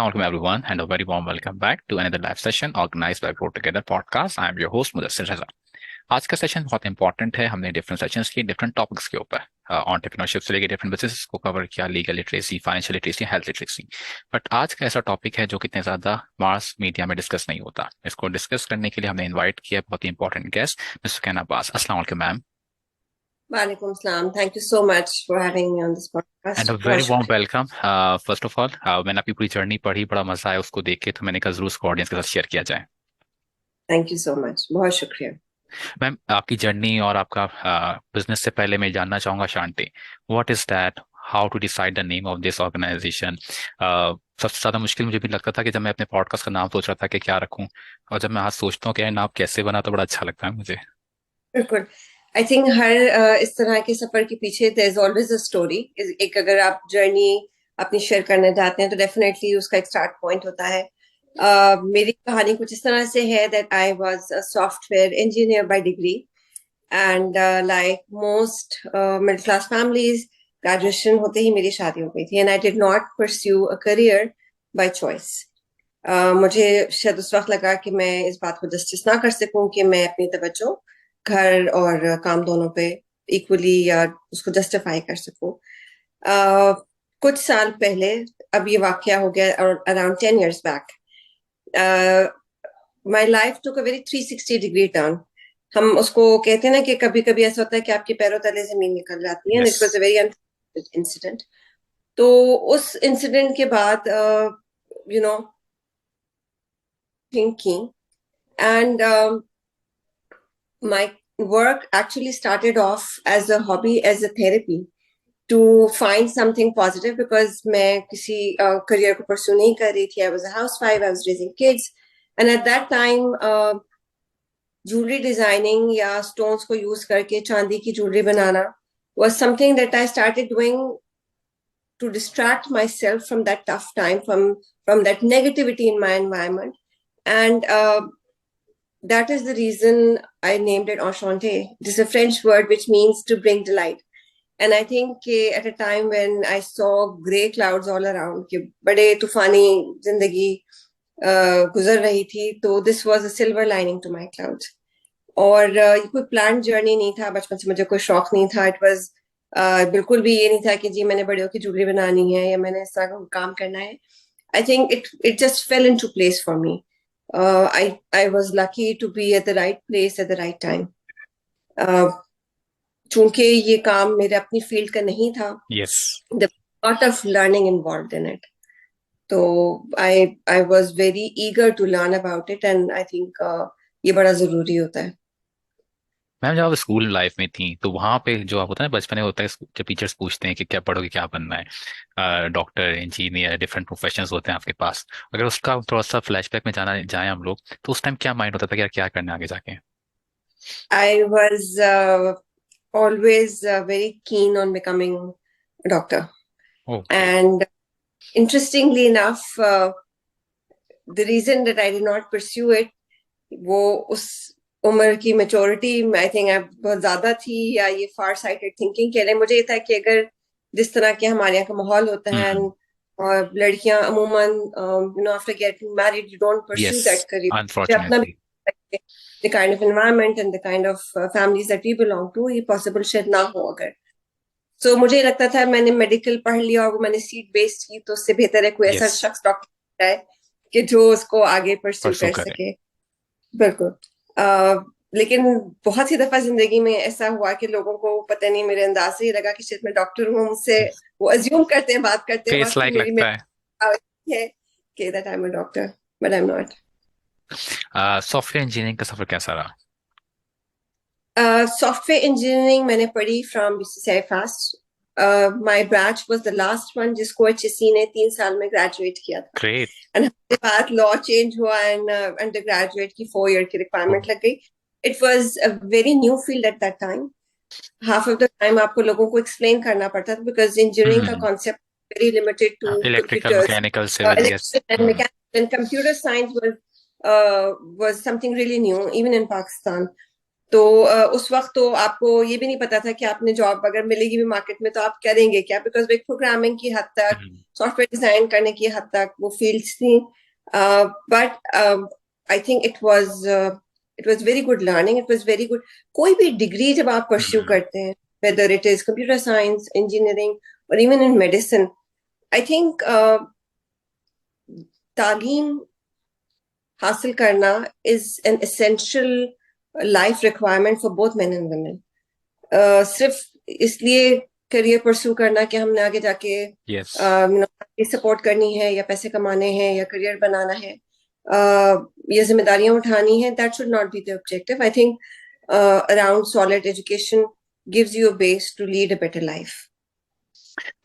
Welcome everyone and a very warm welcome back to another live session organized by Grow Together podcast. I am your host 𝒂𝒐𝒓𝒔𝒂। आज का session बहुत important है। हमने different sessions की different topics के ऊपर entrepreneurship से लेकर डिफरेंट बिजनेस को कवर किया, legal literacy, financial literacy, health literacy. But आज का ऐसा टॉपिक है जो कितने ज्यादा मास मीडिया में डिस्कस नहीं होता। इसको डिस्कस करने के लिए हमने इन्वाइट किया बहुत ही important guest miss Sukaina Abbas. अस्सलाम वालेकुम ma'am. Walaikum Salam. Thank you so much for having me on this podcast. And a very warm welcome. First of all मैंने आपकी पूरी जर्नी पढ़ी, बड़ा मजा आया उसको देख के, तो मैंने कहा जरूर उसको ऑडियंस के साथ शेयर किया जाए। Thank you so much. बहुत शुक्रिया। मैम आपकी जर्नी और आपका बिजनेस से पहले मैं जानना चाहूंगा Shanti, what is that, how to decide the name of this organisation. सबसे ज्यादा मुश्किल मुझे भी लगता था कि जब मैं अपने पॉडकास्ट का नाम सोच रहा था कि क्या रखूं, और जब मैं आज सोचता हूँ कि नाम कैसे बना तो बड़ा अच्छा लगता है मुझे। बिल्कुल। आई थिंक हर इस तरह के सफर के पीछे there is always a story. एक अगर आप जर्नी अपनी शेयर करना चाहते हैं तो डेफिनेटली उसका एक स्टार्ट पॉइंट होता है। मेरी कहानी कुछ इस तरह से है that I was a software engineer by degree and like most middle class families, graduation होते ही मेरी शादी हो गई थी and I did not pursue a career by choice. मुझे शायद उस वक्त लगा कि मैं इस बात को जस्टिस ना कर सकूं कि मैं अपनी तवज्जो घर और काम दोनों पे इक्वली या उसको जस्टिफाई कर सकूं। कुछ साल पहले, अब ये वाकया हो गया around 10 years back, my life took a very 360 degree turn. हम उसको कहते हैं ना कि कभी कभी ऐसा होता है कि आपके पैरों तले जमीन निकल जाती है। It was a very unfortunate incident. तो उस इंसिडेंट के बाद you know thinking and my work actually started off as a hobby, as a therapy to find something positive because मैं किसी career को pursue नहीं कर रही थी. I was a housewife, I was raising kids, and at that time jewelry designing या stones को use करके चांदी की jewelry banana was something that I started doing to distract myself from that tough time, from that negativity in my environment. And that is the reason I named it Enchanté. It is a French word which means to bring delight. And I think at a time when I saw grey clouds all around, कि बड़े तूफानी जिंदगी गुजर रही थी, तो this was a silver lining to my clouds. और ये कोई planned journey नहीं था, बचपन से मुझे कोई शौक नहीं था. It was बिल्कुल भी ये नहीं था कि जी मैंने बड़े होकर ज्वेलरी बनानी है या मैंने इस तरह का काम करना है. I think it just fell into place for me. I was lucky to be at the right place at the right time. चूंकि ये काम मेरे अपनी फील्ड का नहीं था, Yes. the lot of learning involved in it. So I was very eager to learn about it, and I think ये बड़ा जरूरी होता है. मैम जब आप स्कूल लाइफ में थी तो वहां पे जो आप होता है ना, बचपन में होता है जब टीचर्स पूछते हैं कि क्या पढ़ोगे, क्या बनना है, डॉक्टर, इंजीनियर, डिफरेंट प्रोफेशंस होते हैं आपके पास। अगर उसका थोड़ा सा फ्लैशबैक में जाना जाए हम लोग, तो उस टाइम क्या माइंड होता था कि यार क्या करना है आगे जाके? I was always very keen on becoming a doctor. Okay. And interestingly enough, the reason that I did not pursue it, वो उस उम्र की मेच्योरिटी आई थिंक बहुत ज्यादा थी, या ये फार साइटेड थिंकिंग के लिए. मुझे ये था कि अगर जिस तरह के हमारे यहाँ का माहौल होता है और लड़कियां अमूमन after getting married you don't pursue that yes, career, अपना unfortunately. the kind of environment and the kind of families that we belong to, ये possible शायद ना हो अगर. So मुझे लगता था मैंने मेडिकल पढ़ लिया और वो मैंने सीट बेस्ड की, तो उससे बेहतर है कोई ऐसा यस, शख्स डॉक्टर है कि जो उसको आगे परस्यू परसू कर करें। सके. बिल्कुल. लेकिन बहुत ही दफा जिंदगी में ऐसा हुआ कि लोगों को पता नहीं मेरे अंदाज से ही लगा कि शायद मैं डॉक्टर हूँ. मुझसे वो अज्यूम करते हैं बात करते फेस वक्त कि लाइक मेरी लगता है। है कि that I am a doctor, but I am not. Software engineering का सफर कैसा रहा? सॉफ्टवेयर इंजीनियरिंग मैंने पढ़ी from 𝒂𝒐𝒓𝒔𝒄𝒄. My batch was the last one जिसको HSC ने 3 साल में ग्रेजुएट किया था. ग्रेट। एंड उसके बाद लॉ चेंज हुआ एंड अंडर ग्रेजुएट की 4 year की रिक्वायरमेंट लग गई. It was a very new field at that time. Half of the time आपको लोगों को एक्सप्लेन करना पड़ता था बिकॉज इंजीनियरिंग का concept very limited to electrical, computers, mechanical, civil, yes. electrical and mechanical, and computer science was something really new even in Pakistan. तो उस वक्त तो आपको ये भी नहीं पता था कि आपने जॉब अगर मिलेगी भी मार्केट में तो आप करेंगे क्या, बिकॉज वेब प्रोग्रामिंग की हद तक, हम्म, सॉफ्टवेयर डिजाइन करने की हद तक वो फील्ड्स थी. But I think it was very good learning, it was very good. कोई भी डिग्री जब आप परस्यू हम्म, करते हैं, whether it is computer science, engineering और even in medicine, I think तालीम हासिल करना is an essential life requirement for both men and women. सिर्फ इसलिए करियर परस्यू करना कि हमने आगे जाके यस. सपोर्ट करनी है या पैसे कमाने हैं या करियर बनाना है, ये जिम्मेदारियां उठानी है, that should not be the objective. I think around solid education gives you a base to lead a better life.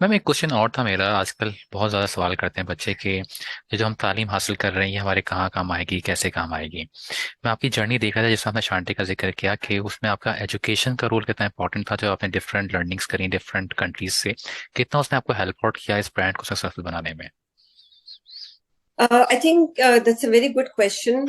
Ma'am एक क्वेश्चन और था मेरा. आजकल बहुत ज़्यादा सवाल करते हैं बच्चे कि ये जो हम तालीम हासिल कर रहे हैं ये हमारे कहाँ काम आएगी, कैसे काम आएगी. मैं आपकी जर्नी देख रहा था जिसमें आपने शांति का जिक्र किया कि उसमें आपका एजुकेशन का रोल कितना इंपॉर्टेंट था, जो आपने डिफरेंट लर्निंग्स करी डिफरेंट कंट्रीज से, कितना उसने आपको हेल्प आउट किया इस ब्रांड को सक्सेसफुल बनाने में. I think that's a very good question.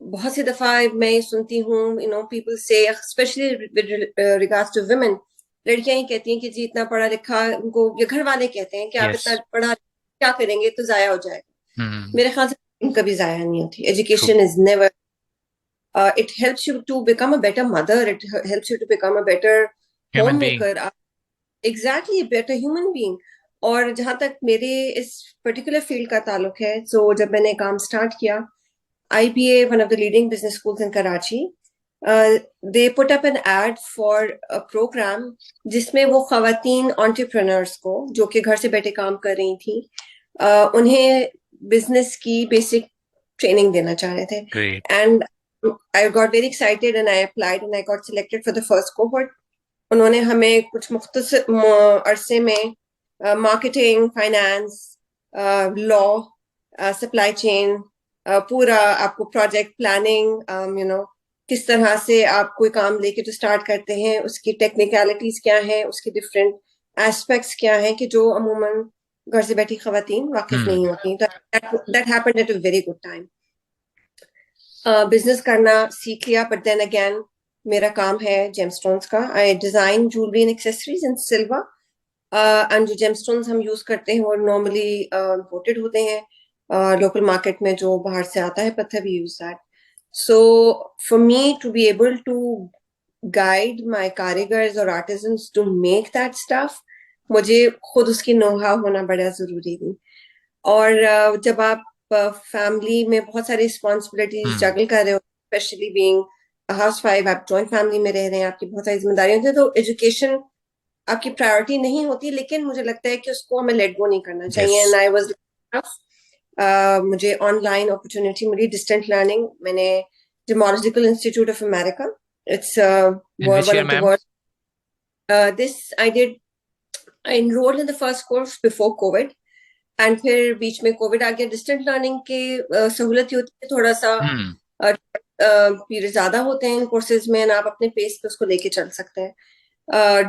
बहुत सी दफा मैं ये सुनती हूँ, पीपल से, specially with regards to women, लड़कियां ही कहती हैं कि जी इतना पढ़ा लिखा, उनको ये घर वाले कहते हैं कि आप यस. इतना पढ़ा क्या करेंगे, तो जाया हो जाएगा. हम्म. मेरे ख्याल से कभी जाया नहीं होती. True. Education is never. It helps you to become a better mother. It helps you to become a better human being. homemaker. Exactly, a better human being. और जहां तक मेरे इस पर्टिकुलर फील्ड का ताल्लुक है, so जब मैंने काम स्टार्ट किया, IPA, one of the leading business schools in Karachi, they put up an ad for a program जिसमें वो खवातीन entrepreneurs को, जो कि घर से बैठे काम कर रही थी, उन्हें बिजनेस की बेसिक ट्रेनिंग देना चाह रहे थे. Great. And I got very excited and I applied and I got selected for the first cohort. उन्होंने हमें कुछ मुख्तसर अरसे में marketing, finance, law, supply chain, पूरा आपको प्रोजेक्ट प्लानिंग, किस तरह से आप कोई काम लेके जो स्टार्ट करते हैं उसकी टेक्निकलिटीज क्या हैं, उसके डिफरेंट एस्पेक्ट्स क्या हैं कि जो अमूमन घर से बैठी खवातीन वाकिफ हम्म. नहीं होती. That happened at a very good time. Business करना सीख लिया, बट देन अगेन मेरा काम है जेमस्टोन्स का. I design jewellery and accessories in silver, and जो जेमस्टोन्स हम यूज करते हैं वो नॉर्मली इम्पोर्टेड होते हैं. लोकल मार्केट में जो बाहर से आता है पत्थर, भी use that. So for me to be able to guide my कारीगर्स और artisans to make that stuff, मुझे खुद उसकी नोहा होना बड़ा जरूरी थी. और जब आप फैमिली में बहुत सारी रिस्पॉन्सिबिलिटीज हम्म. जगल कर रहे हो, स्पेशली बीइंग हाउस वाइफ, आप जॉइंट फैमिली में रह रहे हैं, आपकी बहुत सारी जिम्मेदारियां होती है, तो एजुकेशन आपकी प्रायोरिटी नहीं होती. लेकिन मुझे लगता है कि उसको हमें लेट गो नहीं करना यस. चाहिए. एंड आई वाज, मुझे ऑनलाइन अपॉर्चुनिटी मिली, डिस्टेंट लर्निंग. मैंने geological institute of America, it's in which one year of the ma'am? World. This I did, I enrolled in the first course before COVID. And फिर बीच में Covid आ गया. Distant learning के सहूलत ये होती है, थोड़ा सा हम्म. पीरियड ज्यादा होते हैं इन कोर्सेज में, और आप अपने पेस पे उसको लेके चल सकते हैं.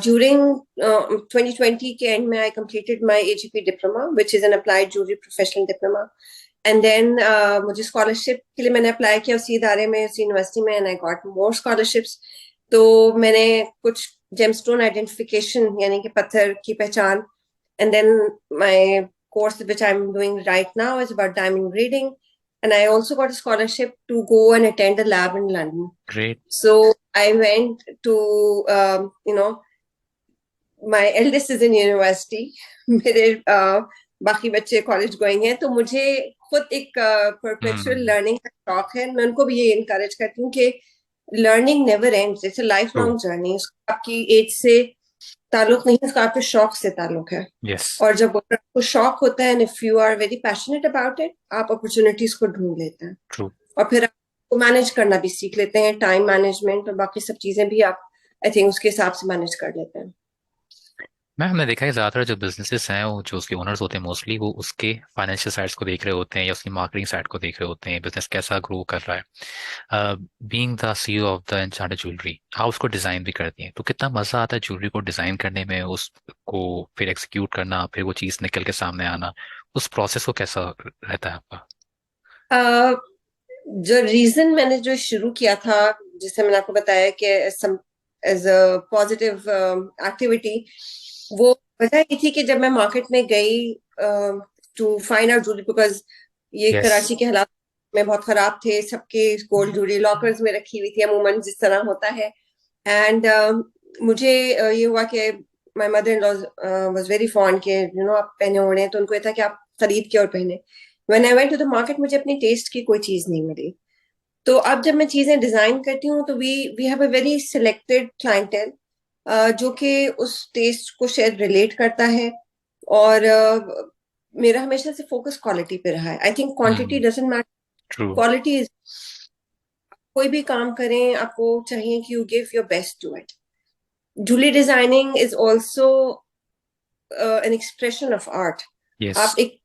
ड्यूरिंग 2020 के एंड में I completed my AGP diploma, which is an applied jewellery professional diploma. And then मुझे स्कॉलरशिप के लिए मैंने अप्लाई किया उसी इदारे में, उसी यूनिवर्सिटी में, and I got more scholarships. तो मैंने कुछ जेमस्टोन आइडेंटिफिकेशन, यानी कि पत्थर की पहचान. And then my course, which I'm doing right now, is about diamond grading. And I also got a scholarship to go and attend a lab in London. Great. So I went to, my eldest is in university. मेरे बाकी बच्चे college going हैं, तो मुझे खुद एक perpetual हम्म. Learning का शौक है. मैं उनको भी ये इनकरेज करती हूँ कि learning never ends, it's a life true. Long journey. आपकी एज से ताल्लुक नहीं है, उसका आपके शौक से ताल्लुक है. यस. और जब आपको शौक होता है, and if you are very passionate about it, आप अपॉर्चुनिटीज को ढूंढ लेते हैं, ट्रू. और फिर आपको मैनेज करना भी सीख लेते हैं. टाइम मैनेजमेंट और बाकी सब चीजें भी आप, आई थिंक, उसके हिसाब से मैनेज कर लेते हैं. मैं हमने देखा है ज़्यादातर जो बिजनेसेस हैं वो जो उसके ओनर्स होते हैं मोस्टली वो उसके फाइनेंशियल साइड्स को देख रहे होते हैं या उसकी मार्केटिंग साइड को देख रहे होते हैं, बिजनेस कैसा ग्रो कर रहा है. Being the CEO of the Enchante jewellery, आप उसको डिज़ाइन भी करती हैं, तो कितना मज़ा आता है ज्वेलरी को डिज़ाइन करने में, उसको फिर एग्जीक्यूट करना, फिर वो चीज़ निकल के सामने आना, उस प्रोसेस को कैसा रहता है आपका? जो रीजन मैंने जो शुरू किया था, जिससे मैंने आपको बताया कि एज अ पॉजिटिव एक्टिविटी, वो वजह ये थी कि जब मैं मार्केट में गई to find out jewellery, because ये यस, कराची के हालात में बहुत खराब थे, सबके गोल्ड ज्वेलरी लॉकर्स में रखी हुई थी अमूमन जिस तरह होता है। एंड मुझे ये हुआ कि my mother in law was very fond के आप पहने ओढ़े हैं, तो उनको ये था कि आप खरीद के और पहने। When I went to the market, मुझे अपनी टेस्ट की कोई चीज नहीं मिली। तो अब जब मैं चीजें डिजाइन करती हूँ तो we we have a very selected clientele जो कि उस टेस्ट को शायद रिलेट करता है। और मेरा हमेशा से फोकस क्वालिटी पे रहा है। I think quantity doesn't matter, true, quality is. कोई भी काम करें, आपको चाहिए कि you give your best to it. Jewellery designing is also an expression of art. Yes, आप एक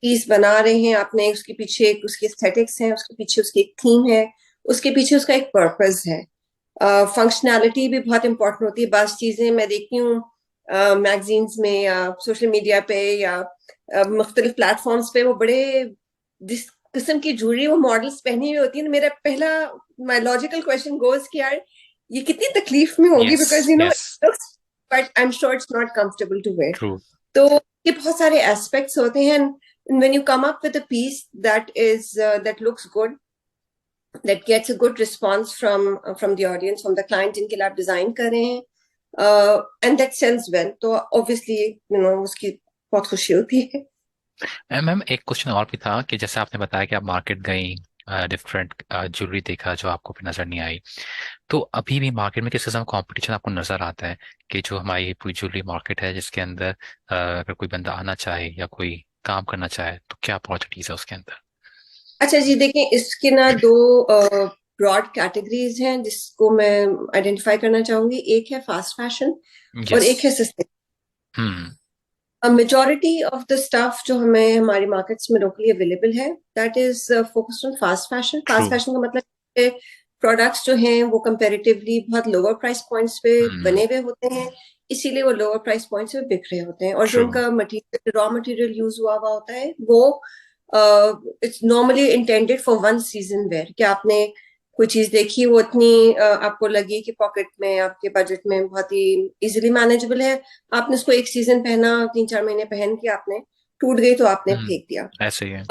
पीस बना रहे हैं, आपने उसके पीछे एक उसकी एस्थेटिक्स है, उसके पीछे उसकी एक थीम है, उसके पीछे उसका एक पर्पस है। फंक्शनैलिटी भी बहुत इंपॉर्टेंट होती है। बस चीजें मैं देखती हूँ मैगजीन्स में या सोशल मीडिया पे या मुख्तलिफ प्लेटफॉर्म्स पे, वो बड़े जिस किस्म की ज्वेलरी वो मॉडल्स पहनी हुई होती है, मेरा पहला माई लॉजिकल क्वेश्चन गोज कि यार ये कितनी तकलीफ में होगी, yes, because yes, but I am sure it's not comfortable to wear. True. तो ये बहुत सारे एस्पेक्ट्स होते हैं। And when you come up with a piece that is that looks good, that gets a good response from the audience, from the client जिनके लिए आप design कर रहे हैं, and that sells well, तो obviously उसकी बहुत खुशी होती है। मैम, एक क्वेश्चन और भी था कि जैसे आपने बताया कि आप मार्केट गई, डिफरेंट ज्वेलरी देखा जो आपको भी नजर नहीं आई, तो अभी भी मार्केट में किस किस्म का कंपटीशन आपको नजर आता है कि जो हमारी पूरी ज्वेलरी मार्केट है जिसके अंदर अगर कोई बंदा आना चाहे या कोई काम करना चाहे तो क्या अपॉर्चुनिटीज है उसके अंदर? अच्छा जी, देखें, इसके ना दो ब्रॉड कैटेगरीज हैं जिसको मैं आइडेंटिफाई करना चाहूंगी। एक है फास्ट फैशन और यस। एक है सस्ते। हम्म। मेजोरिटी ऑफ द स्टफ जो हमें हमारी मार्केट्स में लोकली अवेलेबल है, that is focused on fast fashion. True. Fast fashion का मतलब प्रोडक्ट्स जो हैं वो कंपैरेटिवली बहुत लोअर प्राइस पॉइंट्स पे हम्म। बने हुए होते हैं, इसीलिए वो लोअर प्राइस पॉइंट्स पे बिक रहे होते हैं। और जो ट्रू। उनका मटेरियल, रॉ मटेरियल यूज हुआ हुआ होता है, वो it's normally intended for one season wear. कि आपने कोई चीज देखी, वो इतनी आपको लगी कि पॉकेट में, आपके बजट में बहुत ही इजिली मैनेजेबल है, आपने उसको एक सीजन पहना, 3-4 महीने पहन के आपने टूट गई तो आपने फेंक दिया। ऐसे ही है।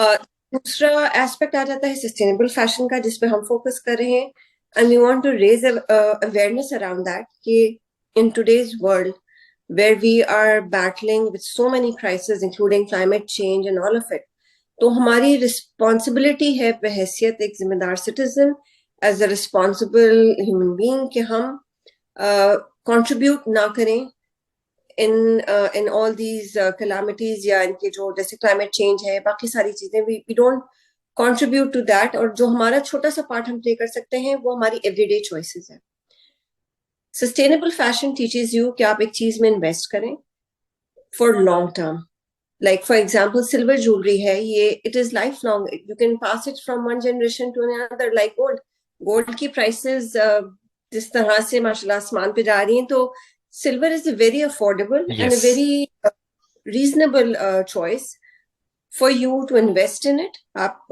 दूसरा एस्पेक्ट आ जाता है सस्टेनेबल फैशन का, जिसपे हम फोकस कर रहे हैं। And we want to raise awareness around that कि in today's world where we are battling with so many crisis including climate change and all of it, तो हमारी रिस्पॉन्सिबिलिटी है बहैसियत एक जिम्मेदार citizen, as a responsible human being, कि हम contribute ना करें इन ऑल दीज कैलामिटीज, या इनके जो जैसे क्लाइमेट चेंज है, बाकी सारी चीजें, we don't contribute to that. और जो हमारा छोटा सा पार्ट हम प्ले कर सकते हैं वो हमारी एवरीडे चॉइसेस है। सस्टेनेबल फैशन टीचेस यू कि आप एक चीज में इन्वेस्ट करें for long term. Like for example silver jewellery है, ये it is life long, you can pass it from one generation to another. Like gold, gold की प्राइसेस जिस तरह से माशाल्लाह आसमान पे जा रही हैं, तो silver is a very affordable and a yes. Very reasonable choice for you to invest in it. आप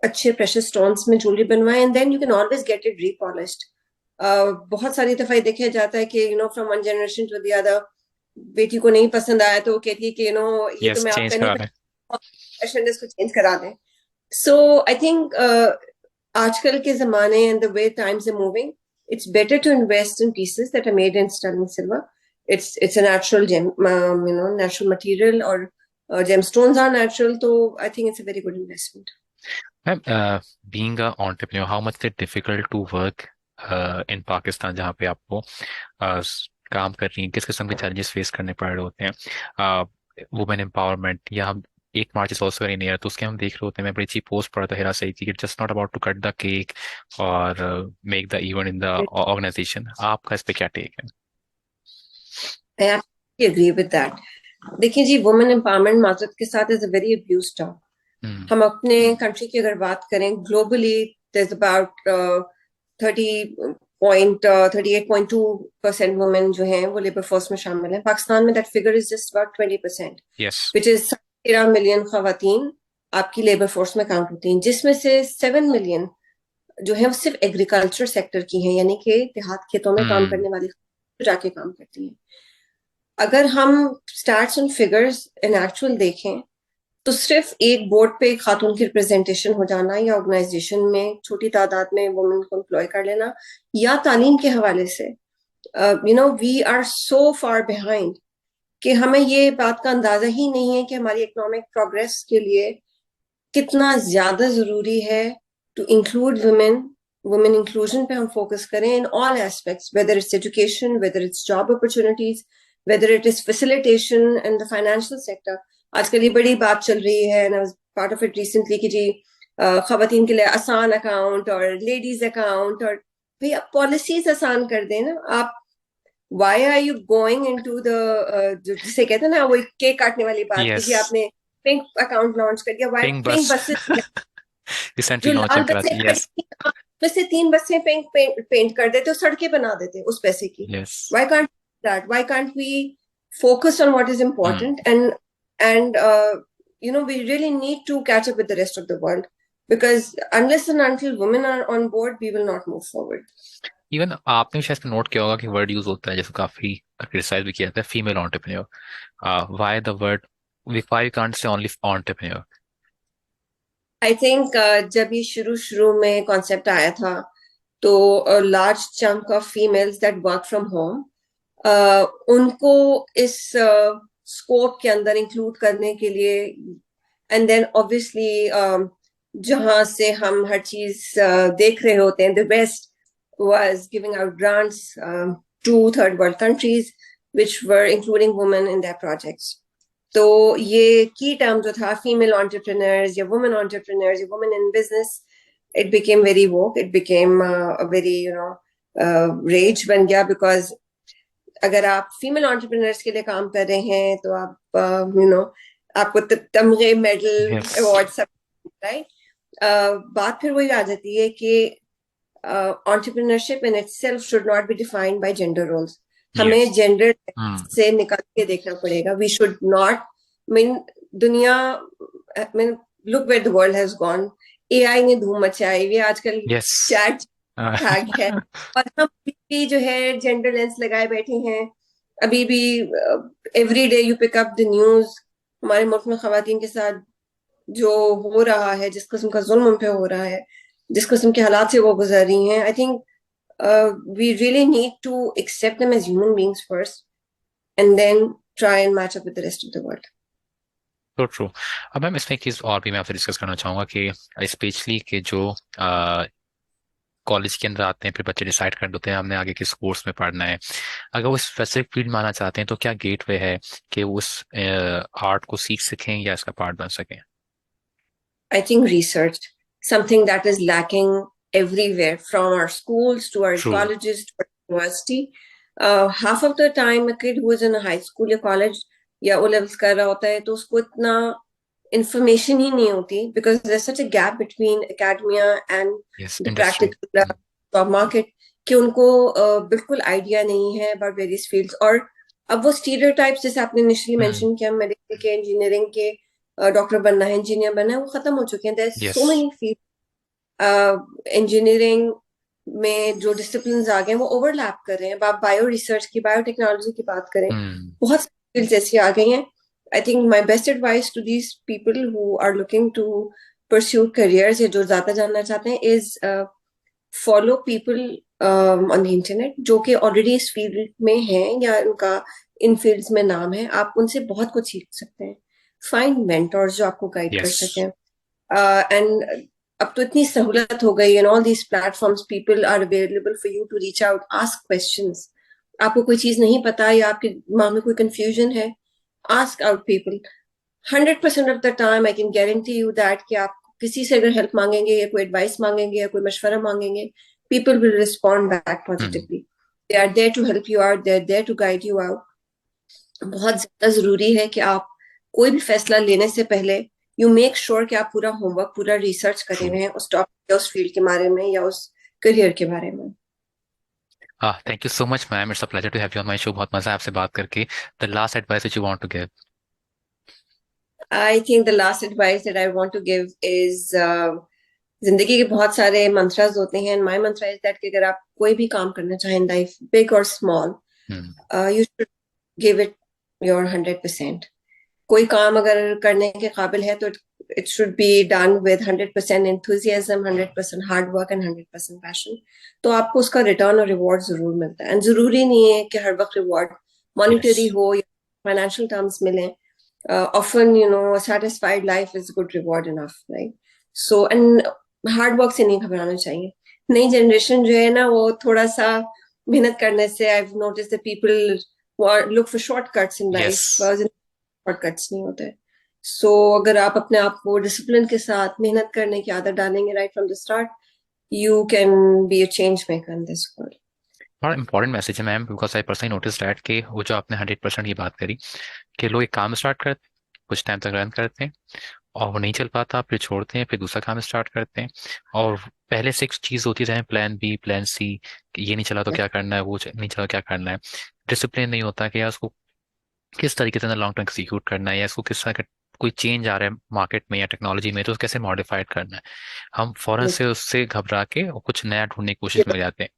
अच्छे प्रेशर स्टोन्स में ज्वेलरी बनवाएं and then you can always get it repolished. बहुत सारी दफा ये देखा जाता है कि from one generation to the other, बेटी को नहीं पसंद आया तो वो कहती है कि ये तो यस, मैं चेंज आपका नहीं करा दें। फैशन, इसको चेंज करा दें। सो आई थिंक आजकल के जमाने and the way times are moving, it's better to invest in pieces that are made in sterling silver. It's a natural gem, natural material, or gemstones are natural. So I think it's a very good investment. Ma'am, being a entrepreneur, how much it difficult to work in Pakistan जहाँ पे आपको काम कर रही हैं, किस किस्म के चैलेंजेस फेस करने पड़ रहे होते हैं? वुमेन एम्पावरमेंट, या हम 8 मार्च इज ऑल्सो वेरी नियर, तो उसके हम देख रहे होते हैं, मैं बड़ी अच्छी पोस्ट पढ़ा था हेरा सही थी कि just not about to cut the cake और make the event in the organisation. आपका इस पे क्या टेक है? I absolutely agree with that. देखिए जी, वुमेन एम्पावरमेंट माजरत के साथ is a very abuse term. Hmm. हम अपने कंट्री की अगर बात करें, globally there is about 38.2% women जो हैं वो लेबर फोर्स में शामिल हैं। पाकिस्तान में that figure is just about 20%, yes. Which is 13 million खवातीन आपकी लेबर फोर्स में काउंट होती हैं, जिसमें से 7 मिलियन जो है वो सिर्फ एग्रीकल्चर सेक्टर की हैं, यानी कि देहात खेतों में काम हम्म। करने वाली जाके काम करती हैं। अगर हम stats and figures in actual देखें तो सिर्फ एक बोर्ड पे एक खातून की रिप्रेजेंटेशन हो जाना या ऑर्गेनाइजेशन में छोटी तादाद में वुमेन को एम्प्लॉय कर लेना या तालीम के हवाले से we are so far behind कि हमें ये बात का अंदाजा ही नहीं है कि हमारी इकोनॉमिक प्रोग्रेस के लिए कितना ज्यादा जरूरी है to include women. Women inclusion पे हम फोकस करें in all aspects, whether it's education, whether it's job opportunities, whether it is facilitation in the financial sector. आजकल ये बड़ी बात चल रही है, and I was part of it recently, कि जी खवातीन के लिए आसान अकाउंट और लेडीज अकाउंट, और भैया पॉलिसीज आसान कर दें ना आप। Why are you going into the, जिसे कहते हैं ना वो केक काटने वाली बात, कि यस। जी आपने पिंक अकाउंट लॉन्च कर दिया, why pink pink bus buses recently जो लॉन्च इन लाल बसें कराची। खड़ी यस। थी, में से 3 बसें पिंक पेंट कर देते, सड़कें बना देते उस पैसे की। Yes. Why can't that, why can't we focus on what is hmm. important, and we really need to catch up with the rest of the world, because unless and until women are on board, we will not move forward. Even आपने भी शायद note किया होगा कि word use होता है जैसे काफी क्रिटिसाइज भी किया जाता है, female entrepreneur. Why the word, why can't say only entrepreneur? I think जब ये शुरू में कॉन्सेप्ट आया था तो large chunk of females that work from home, उनको इस स्कोप के अंदर इंक्लूड करने के लिए, एंड देन ऑब्वियसली जहां से हम हर चीज देख रहे होते हैं, the best was giving out grants to third world countries which were including women in their projects. तो ये की टर्म जो था फीमेल एंटरप्रेन्योर्स या वुमेन एंटरप्रेन्योर्स या women in business, it became very woke, it became very rage बन गया, because अगर आप फीमेल एंटरप्रेन्योर्स के लिए काम कर रहे हैं तो आप आपको तमगे, मेडल, यस। अवार्ड सब, राइट। बात फिर वही आ जाती है कि entrepreneurship in itself should not be defined by gender roles. Yes. हमें जेंडर हम्म। से निकाल के देखना पड़ेगा. We should not mean दुनिया, I mean look where the world has gone. AI ने धूम मचाई हुई है आजकल, यस। चैट टैग है, और हम भी जो है जेंडर लेंस लगाए बैठे हैं. अभी भी every day you pick up the news, हमारे मुल्क में खवातीन के साथ जो हो रहा है, जिस किस्म का जुल्म उन पे हो रहा है, जिस किस्म के हालात से वो गुजर रही हैं. I think we really need to accept them as human beings first, and then try and match up with the rest of the world. तो ट्रू। अब मैम इसमें एक चीज़ और भी मैं आपसे डिस्कस करना चाहूँगा कि स्पेशली कि जो कॉलेज के अंदर आते हैं, फिर बच्चे डिसाइड कर देते हैं हमने आगे किस कोर्स में पढ़ना है, अगर वो स्पेसिफिक फील्ड में आना चाहते हैं तो क्या गेटवे है कि वो उस आर्ट को सीख सकें या इसका पार्ट बन सकें? I think research, something that is lacking everywhere, from our schools to our true. colleges to our university. Half of the time, a kid who is in a high school या college या O levels कर रहा होता है तो उसको इतना information ही नहीं होती, because there's such a gap between academia and yes. the industry. practical job market, कि उनको बिल्कुल आइडिया नहीं है about various fields. और अब वो stereotypes जैसे आपने initially mention किया, मेडिकल के, इंजीनियरिंग के, डॉक्टर बनना है, इंजीनियर बनना है, वो खत्म हो चुके हैं. There yes. So many field. Engineering में जो डिसिप्लिन आ गए हैं वो ओवरलैप कर रहे हैं. अब आप बायो रिसर्च की, बायोटेक्नोलॉजी की बात करें, बहुत सारी फील्ड्स ऐसी आ गई हैं. I think my best advice to these people who are looking to pursue careers, या जो ज्यादा जानना चाहते हैं, is follow people on the internet जो कि ऑलरेडी इस फील्ड में हैं या उनका इन फील्ड्स में नाम है. आप उनसे बहुत कुछ सीख सकते हैं. फाइंड मेंटर्स जो आपको गाइड कर यस। सकें. एंड अब तो इतनी सहूलत हो गई, and all these platforms, people are available for you to reach out, ask questions. आपको कोई चीज नहीं पता या आपके दिमाग में कोई कंफ्यूजन है, ask out people. 100% of the time I can guarantee you that कि आप किसी से अगर हेल्प मांगेंगे या कोई एडवाइस मांगेंगे या कोई मशवरा मांगेंगे, people will respond back positively. They are there to help you out, they are there to guide you out. बहुत ज्यादा जरूरी है कि आप कोई भी फैसला लेने से पहले यू मेक श्योर कि आप पूरा होमवर्क, पूरा रिसर्च करे हुए हैं उस टॉपिक या उस फील्ड के बारे में या उस करियर के बारे में. Thank you so much ma'am, it's a pleasure to have you on my show, बहुत मजा है आपसे बात करके. The last advice which you want to give? I think the last advice that I want to give is जिंदगी के बहुत सारे मंत्रास होते हैं, and my Mantra is that कि अगर आप कोई भी काम करना चाहें इन लाइफ, बिग और small, hmm. You should give it your 100%। कोई काम अगर करने के काबिल है तो it should be done with 100% enthusiasm, 100% hard work and 100% passion. तो आपको उसका रिटर्न और रिवॉर्ड जरूर मिलता है, एंड जरूरी नहीं है कि हर वक्त रिवॉर्ड यस। मॉनिटरी हो या फाइनेंशियल टर्म्स मिले। Often you know satisfied life is good reward enough, right? So and hard work से नहीं घबराना चाहिए। नई जनरेशन जो है ना, वो थोड़ा सा मेहनत करने से, I notice the people look for shortcuts in yes. Life, shortcuts नहीं होते। सो अगर आप अपने आप को डिसिप्लिन के साथ मेहनत करने की आदत डालेंगे right from the start, you can be a change maker in this world. बड़ा इंपॉर्टेंट मैसेज है ma'am, because I personally notice that कि वो जो आपने 100% की बात करी कि लोग एक काम स्टार्ट करते, कुछ टाइम तक रन करते हैं और वो नहीं चल पाता, फिर छोड़ते हैं, फिर दूसरा काम स्टार्ट करते हैं। और पहले से एक चीज होती है, प्लान बी, प्लान सी, कि ये नहीं चला तो क्या करना है, नहीं चला तो क्या करना है। डिसिप्लिन नहीं होता कि यार उसको किस तरीके से लॉन्ग टर्म एग्जीक्यूट करना है, या इसको किस तरह का कोई चेंज आ रहा है मार्केट में या टेक्नोलॉजी में तो उसको कैसे मॉडिफाइड करना है। हम फौरन से उससे घबरा के और कुछ नया ढूंढने की कोशिश में जाते हैं,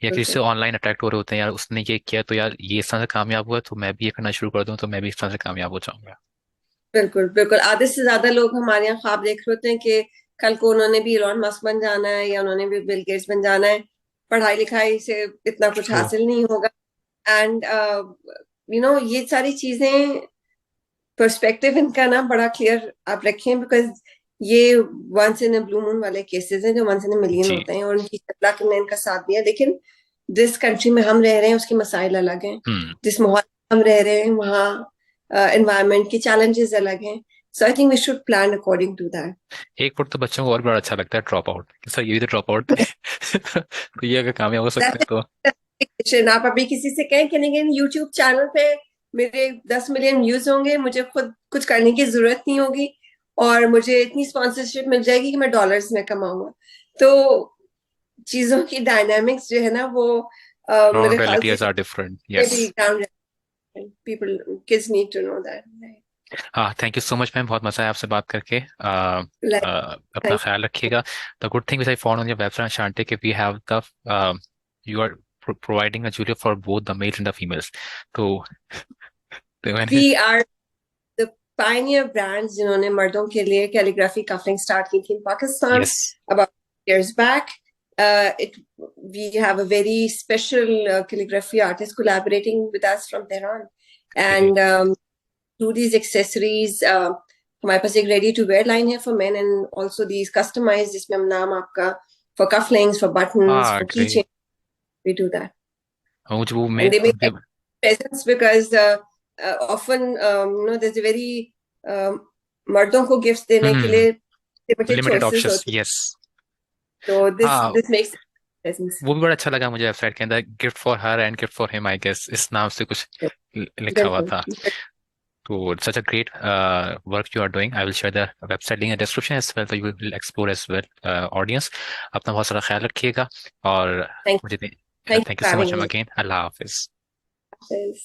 या किसी से बिल्कुल ऑनलाइन अट्रैक्ट हो रहे होते हैं, यार उसने ये किया तो यार ये इस तरह से कामयाब हुआ तो मैं भी ये करना शुरू कर दूं तो मैं भी इस तरह से कामयाब हो जाऊंगा। बिल्कुल बिल्कुल। आधे से ज्यादा लोग हमारे यहाँ ख्वाब देख रहे होते हैं कि कल को उन्होंने भी इलॉन मस्क बन जाना है या उन्होंने भी बिल गेट्स बन जाना है। पढ़ाई लिखाई से इतना कुछ ट्रू। हासिल नहीं होगा। एंड यू नो ये सारी चीजें, पर्सपेक्टिव इनका ना बड़ा क्लियर आप रखें, बिकॉज ये once in a blue moon वाले केसेस हैं जो वंस इन अ मिलियन जी। होते हैं, और उनकी अल्लाह ने इनका साथ दिया। लेकिन जिस कंट्री में हम रह रहे हैं उसके मसाइल अलग हैं, हम्म। जिस माहौल में हम रह रहे हैं वहाँ एनवायरनमेंट के चैलेंजेस अलग हैं। So I think we should plan according to that. एक फुट तो बच्चों को और बड़ा अच्छा लगता है, ड्रॉप आउट, सर ये भी तो ड्रॉप आउट थे तो ये अगर कामयाब हो सकते हैं तो। आप अभी किसी से कहें कि नहीं यूट्यूब चैनल पे मेरे 10 मिलियन व्यूज होंगे, मुझे खुद कुछ करने की जरूरत नहीं होगी, और मुझे इतनी स्पॉन्सरशिप मिल जाएगी कि मैं डॉलर्स में कमाऊंगा। तो चीजों की डायनामिक्स जो है ना वो मेरे ग्राउंड ख्याल से रियलिटीज आर डिफरेंट, यस। भी ground people kids need to know that. हाँ, thank you so much ma'am, बहुत मजा आया आपसे बात करके। अपना लाइक ख्याल रखिएगा। The good thing which I found on your website Shanti कि we have the you are providing a jewellery for both the males and the females. तो मैंने। We are the pioneer brands जिन्होंने मर्दों के लिए कैलीग्राफी कफलिंग स्टार्ट की थी in Pakistan yes. about years back. It we have a very special calligraphy artist collaborating with us from Tehran, great. and do these accessories. हमारे पास एक ready to wear line है for men, and also these customize जिसमें हम नाम आपका, for cufflinks, for buttons, हाँ for key great. Chain, we do that. मुझे वो And मैं they make presents because often you know there's a very मर्दों को गिफ्ट्स देने के हम्म। लिए लिमिटेड लिमिटेड चॉइसेस ऑप्शंस, होती यस। हैं, तो दिस हाँ, दिस मेक्स presents। वो भी बड़ा अच्छा लगा मुझे, वेबसाइट के अंदर gift for her and gift for him, I guess इस नाम से कुछ लिखा हुआ बिल्कुल था। तो such a great work you are doing. I will share the website link in the description as well, so you will explore as well, audience. अपना बहुत सारा ख्याल रखिएगा और थैंक मुझे thank thank you you so for much having again. Allah Hafiz. Me.